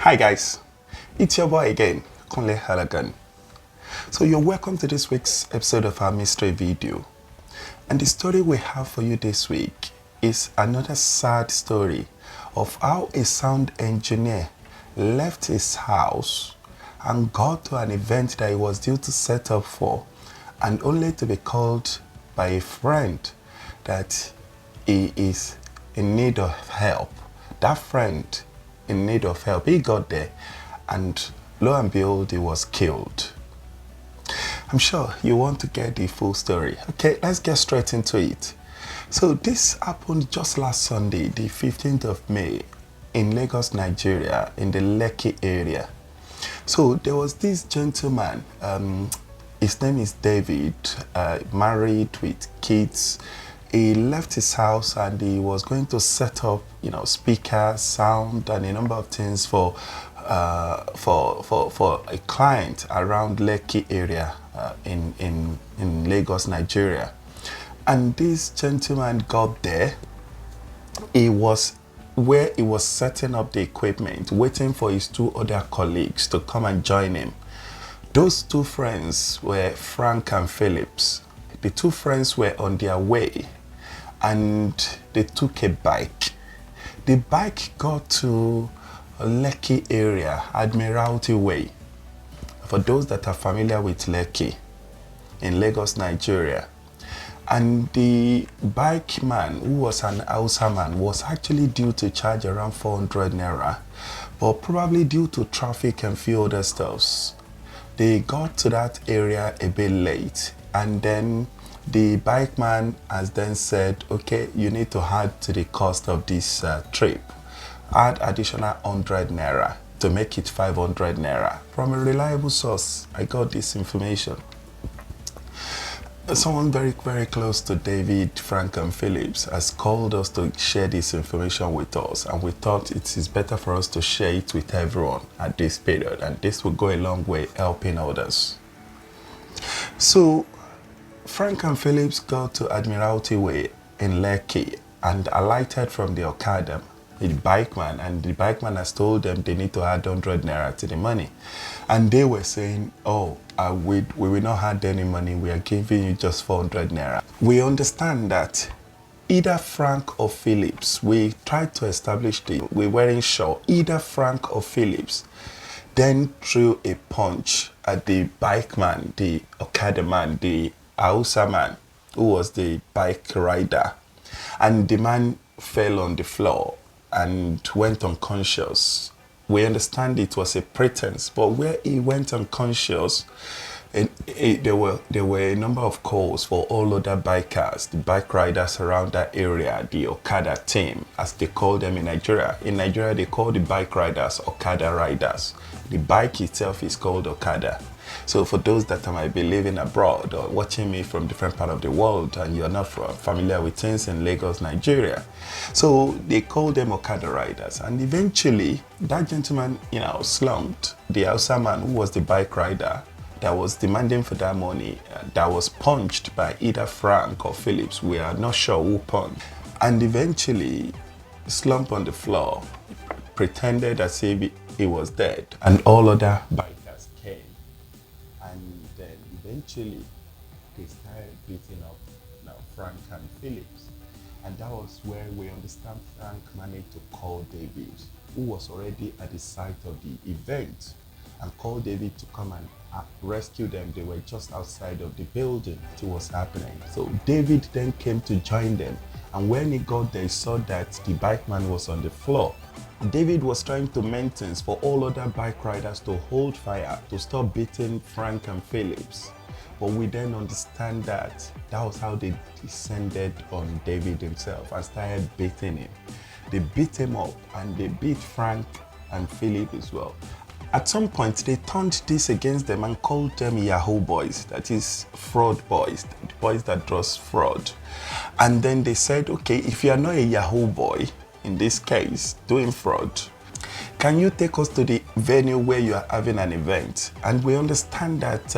Hi guys, it's your boy again, Kunle Ologun. So you're welcome to this week's episode of our mystery video. And the story we have for you this week is another sad story of how a sound engineer left his house and got to an event that he was due to set up for, and only to be called by a friend that he is in need of help. That friend in need of help, he got there, and lo and behold, he was killed. I'm sure you want to get the full story. Okay, let's get straight into it. So this happened just last Sunday, the 15th of May, in Lagos, Nigeria, in the Lekki area. So there was this gentleman, his name is David, married with kids. He left his house and he was going to set up, speakers, sound, and a number of things for a client around Lekki area in Lagos, Nigeria. And this gentleman got there. He was where he was setting up the equipment, waiting for his two other colleagues to come and join him. Those two friends were Frank and Phillips. The two friends were on their way and they took a bike. The bike got to Lekki area, Admiralty Way. For those that are familiar with Lekki in Lagos, Nigeria. And the bike man, who was an Hausa man, was actually due to charge around 400 naira, but probably due to traffic and few other stuffs, they got to that area a bit late. And then the bike man has then said, okay, you need to add to the cost of this trip. Add additional 100 naira to make it 500 naira. From a reliable source, I got this information. Someone very, very close to David, Frank, and Phillips has called us to share this information with us, and we thought it is better for us to share it with everyone at this period, and this will go a long way helping others. So, Frank and Phillips got to Admiralty Way in Lekki and alighted from the Okada, the bikeman, and the bikeman has told them they need to add 100 naira to the money. And they were saying, oh, we will not add any money, we are giving you just 400 naira. We understand that either Frank or Phillips, we tried to establish we weren't sure, either Frank or Phillips then threw a punch at the bikeman, the Okada man, the Hausa man, who was the bike rider. And the man fell on the floor and went unconscious. We understand it was a pretense, but where he went unconscious, there were a number of calls for all other bikers, the bike riders around that area, the Okada team, as they call them in Nigeria. In Nigeria, they call the bike riders Okada riders. The bike itself is called Okada. So for those that might be living abroad or watching me from different part of the world and you're not familiar with things in Lagos, Nigeria, so they call them Okada riders. And eventually that gentleman, slumped. The Hausa man, who was the bike rider that was demanding for that money, that was punched by either Frank or Phillips. We are not sure who punched. And eventually slumped on the floor, pretended as if he was dead. And all other bikers came. And then eventually they started beating up Frank and Phillips. And that was where we understand Frank managed to call David, who was already at the site of the event, and called David to come and rescue them. They were just outside of the building it was happening. So David then came to join them. And when he got there, he saw that the bikeman was on the floor. David was trying to maintain for all other bike riders to hold fire, to stop beating Frank and Phillips. But we then understand that was how they descended on David himself and started beating him. They beat him up and they beat Frank and Philip as well. At some point, they turned this against them and called them Yahoo boys, that is fraud boys, the boys that does fraud. And then they said, okay, if you are not a Yahoo boy, in this case, doing fraud, can you take us to the venue where you are having an event? And we understand that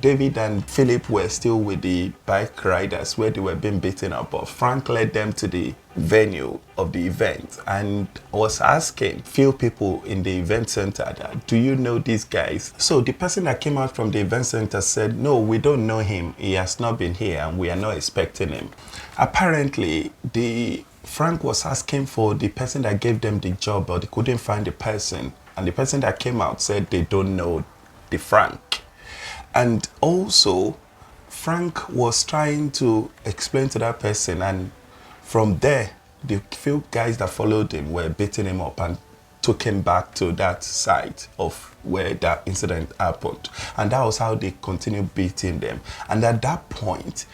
David and Philip were still with the bike riders where they were being beaten up. But Frank led them to the venue of the event and was asking few people in the event center that, do you know these guys? So the person that came out from the event center said, no, we don't know him. He has not been here and we are not expecting him. Apparently, Frank was asking for the person that gave them the job, but they couldn't find the person. And the person that came out said they don't know the Frank. And also, Frank was trying to explain to that person, and from there, the few guys that followed him were beating him up and took him back to that site of where that incident happened. And that was how they continued beating them. And at that point,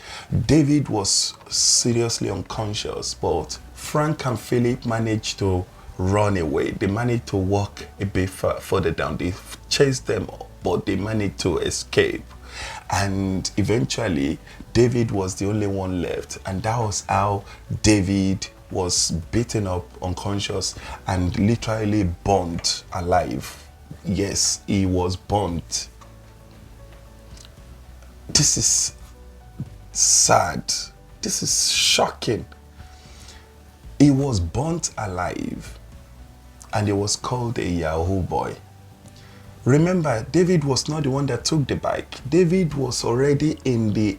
David was seriously unconscious, but Frank and Philip managed to run away. They managed to walk a bit further down. They chased them, but they managed to escape. And eventually, David was the only one left. And that was how David was beaten up unconscious and literally burnt alive. Yes, he was burnt. This is sad. This is shocking. He was burnt alive and he was called a Yahoo boy. Remember, David was not the one that took the bike. David was already in the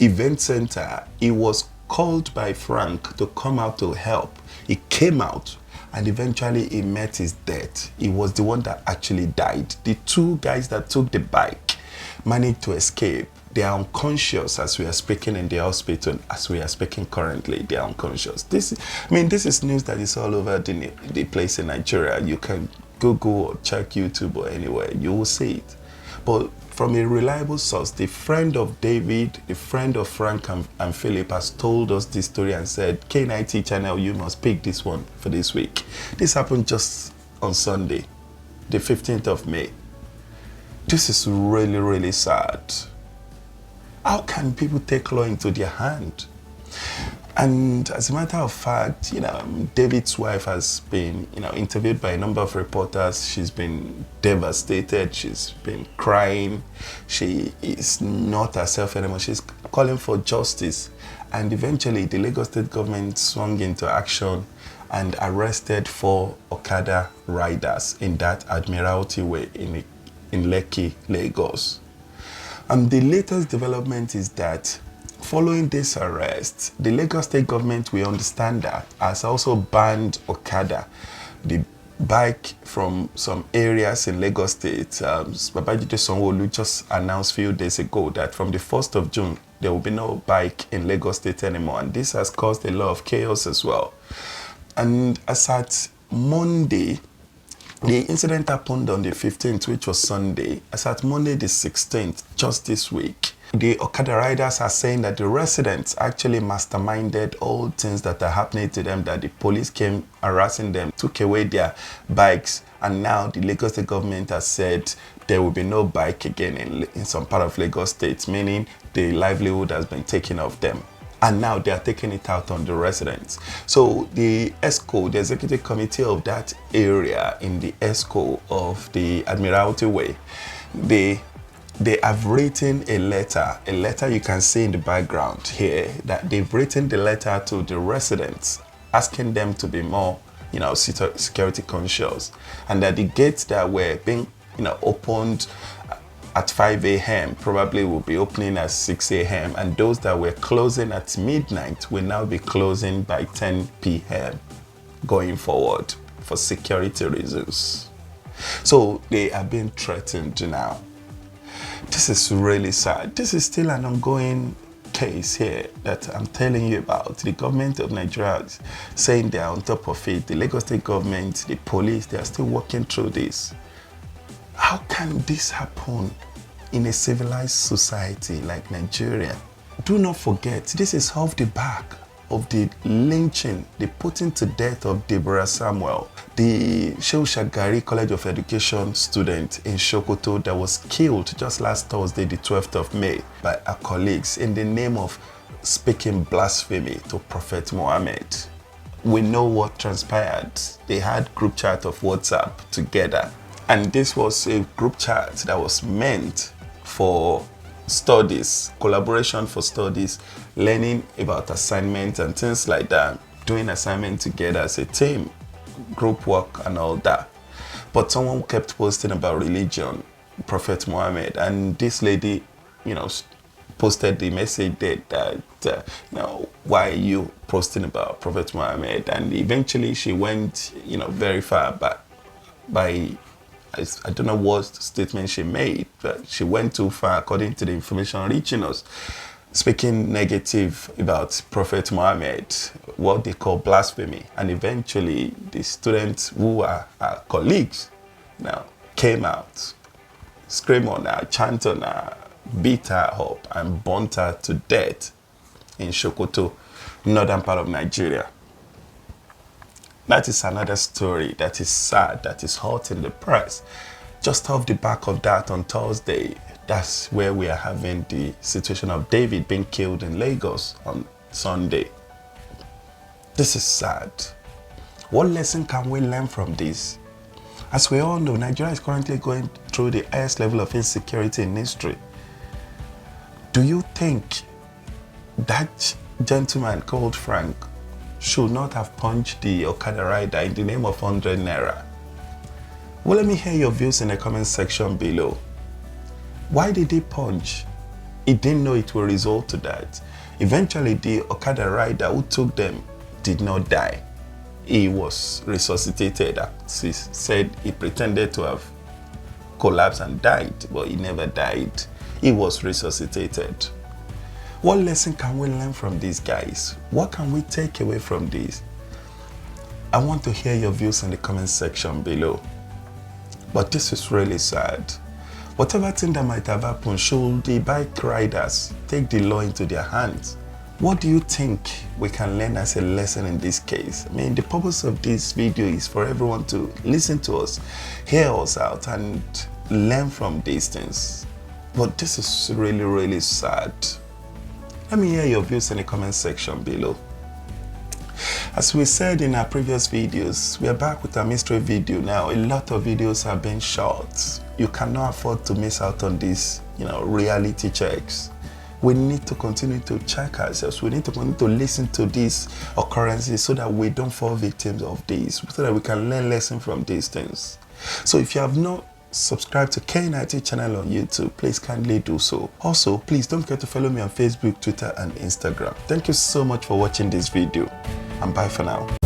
event center. He was called by Frank to come out to help. He came out and eventually he met his death. He was the one that actually died. The two guys that took the bike managed to escape. They are unconscious as we are speaking in the hospital. As we are speaking currently, they are unconscious. This is news that is all over the place in Nigeria. You can Google or check YouTube or anywhere, you will see it. But from a reliable source, the friend of David, the friend of Frank and Philip has told us this story and said, K90 channel, you must pick this one for this week. This happened just on Sunday, the 15th of May. This is really, really sad. How can people take law into their hand? And as a matter of fact, David's wife has been, interviewed by a number of reporters. She's been devastated. She's been crying. She is not herself anymore. She's calling for justice. And eventually, the Lagos State government swung into action and arrested 4 Okada riders in that Admiralty Way in Lekki, Lagos. And the latest development is that following this arrest, the Lagos State government, we understand that, has also banned Okada, the bike, from some areas in Lagos State. Babajide Sanwo-Olu just announced a few days ago that from the 1st of June, there will be no bike in Lagos State anymore. And this has caused a lot of chaos as well. And as at Monday, the incident happened on the 15th, which was Sunday. As at Monday the 16th, just this week, the Okada riders are saying that the residents actually masterminded all things that are happening to them, that the police came harassing them, took away their bikes, and now the Lagos State government has said there will be no bike again in some part of Lagos State, meaning the livelihood has been taken off them. And now they are taking it out on the residents. So the ESCO, the executive committee of that area in the ESCO of the Admiralty Way, they have written a letter you can see in the background here, that they've written the letter to the residents asking them to be more, security conscious, and that the gates that were being, opened at 5 a.m. probably will be opening at 6 a.m. and those that were closing at midnight will now be closing by 10 p.m. going forward for security reasons. So they are being threatened now. This is really sad. This is still an ongoing case here that I'm telling you about. The government of Nigeria is saying they are on top of it. The Lagos State government, the police, they are still working through this. How can this happen in a civilized society like Nigeria? Do not forget, this is off the back of the lynching, the putting to death of Deborah Samuel, the Shehu Shagari College of Education student in Sokoto that was killed just last Thursday, the 12th of May, by her colleagues in the name of speaking blasphemy to Prophet Muhammad. We know what transpired. They had group chat of WhatsApp together. And this was a group chat that was meant for studies, collaboration for studies, learning about assignments and things like that, doing assignment together as a team, group work and all that. But someone kept posting about religion, Prophet Muhammad, and this lady, posted the message that why are you posting about Prophet Muhammad? And eventually she went, very far back by, I don't know what statement she made, but she went too far according to the information reaching us, speaking negative about Prophet Muhammad, what they call blasphemy. And eventually the students who are our colleagues now came out, scream on her, chant on her, beat her up and burnt her to death in Sokoto, northern part of Nigeria. That is another story that is sad, that is hot in the press. Just off the back of that, on Thursday, that's where we are having the situation of David being killed in Lagos on Sunday. This is sad. What lesson can we learn from this? As we all know, Nigeria is currently going through the highest level of insecurity in history. Do you think that gentleman called Frank should not have punched the Okada rider in the name of 100 Naira? Well, let me hear your views in the comment section below. Why did he punch? He didn't know it will result to that. Eventually, the Okada rider who took them did not die. He was resuscitated. As he said, he pretended to have collapsed and died, but he never died. He was resuscitated. What lesson can we learn from these guys? What can we take away from this? I want to hear your views in the comment section below. But this is really sad. Whatever thing that might have happened, should the bike riders take the law into their hands? What do you think we can learn as a lesson in this case? I mean, the purpose of this video is for everyone to listen to us, hear us out, and learn from these things. But this is really, really sad. Let me hear your views in the comment section below. As we said in our previous videos, we are back with a mystery video now. A lot of videos have been shot. You cannot afford to miss out on these, reality checks. We need to continue to check ourselves. We need to continue to listen to these occurrences so that we don't fall victims of these, so that we can learn lessons from these things. So if you have not subscribe to K90 channel on YouTube, please kindly do so. Also, please don't forget to follow me on Facebook, Twitter and Instagram. Thank you so much for watching this video, and bye for now.